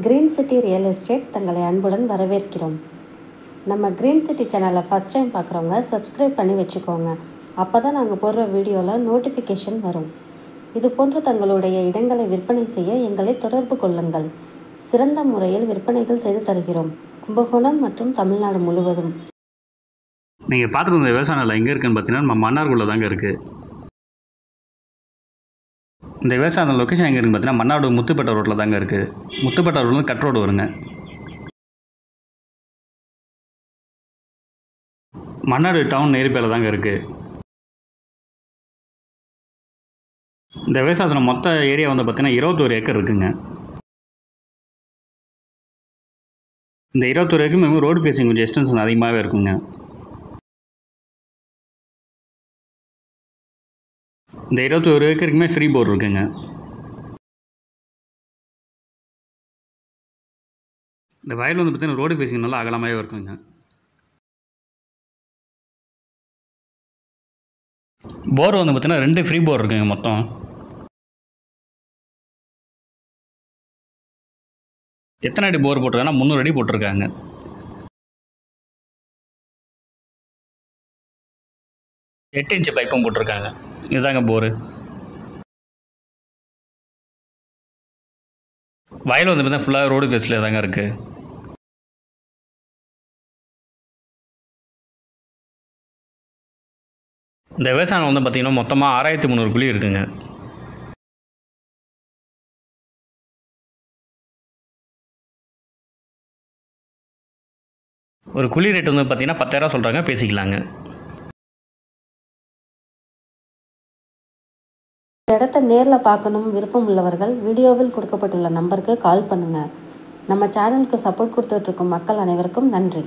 Green city real estate தங்களை அன்புடன் வரவேற்கிறோம். நம்ம கிரீன் சிட்டி சேனலை ஃபஸ்ட் டைம் பார்க்குறவங்க சப்ஸ்கிரைப் பண்ணி வச்சுக்கோங்க. அப்போ தான் நாங்கள் போடுற வீடியோவில் நோட்டிஃபிகேஷன் வரும். இது போன்ற தங்களுடைய இடங்களை விற்பனை செய்ய எங்களை தொடர்பு கொள்ளுங்கள். சிறந்த முறையில் விற்பனைகள் செய்து தருகிறோம். கும்பகோணம் மற்றும் தமிழ்நாடு முழுவதும். நீங்கள் பார்த்துட்டு விவசாய நிலம் எங்கே இருக்குதுன்னு பார்த்தீங்கன்னா நம்ம மன்னார்குள்ளே தாங்க இருக்குது. இந்த விவசாய லொக்கேஷன் எங்கே இருக்குன்னு பார்த்தீங்கன்னா மன்னார்டு முத்துப்பேட்டை ரோட்டில் தாங்க இருக்குது. முத்துப்பேட்டை ரோட்லேருந்து கட் ரோடு வருங்க. மன்னார்டு டவுன் ஏரியாவில் தாங்க இருக்குது. இந்த விவசாயத்தில் மொத்த ஏரியா வந்து பார்த்தீங்கன்னா 21 ஏக்கர் இருக்குங்க. இந்த 21 ஏக்கரும் ரோடு ஃபேஸிங் கொஞ்சம் எக்ஸ்டென்ஷன் அதிகமாகவே இருக்குங்க. இந்த 21 ஏக்கருக்குமே ஃப்ரீ போர் இருக்குங்க. இந்த வயல் வந்து பார்த்தீங்கன்னா ரோடு ஃபேஸிங் நல்லா அகலமாகவே இருக்குங்க. போர் வந்து பார்த்தீங்கன்னா 2 ஃப்ரீ போர் இருக்குங்க. மொத்தம் எத்தனை அடி போர் போட்டிருக்காங்கன்னா 300 அடி போட்டிருக்காங்க. எட்டு இன்ச்சு பைப்பும் போட்டிருக்காங்க. இதுதாங்க போரு. வயல் வந்து பார்த்தீங்கன்னா ஃபுல்லாக ரோடு பேஸில் தாங்க இருக்குது. இந்த விவசாயம் வந்து பார்த்திங்கன்னா மொத்தமாக 6300 குழி இருக்குங்க. ஒரு குழி ரேட் வந்து பார்த்திங்கன்னா 10,000 சொல்கிறாங்க, பேசிக்கலாங்க. இந்த இடத்த நேரில் பார்க்கணும் விருப்பம் உள்ளவர்கள் வீடியோவில் கொடுக்கப்பட்டுள்ள நம்பருக்கு கால் பண்ணுங்கள். நம்ம சேனலுக்கு சப்போர்ட் கொடுத்துட்ருக்கும் மக்கள் அனைவருக்கும் நன்றி.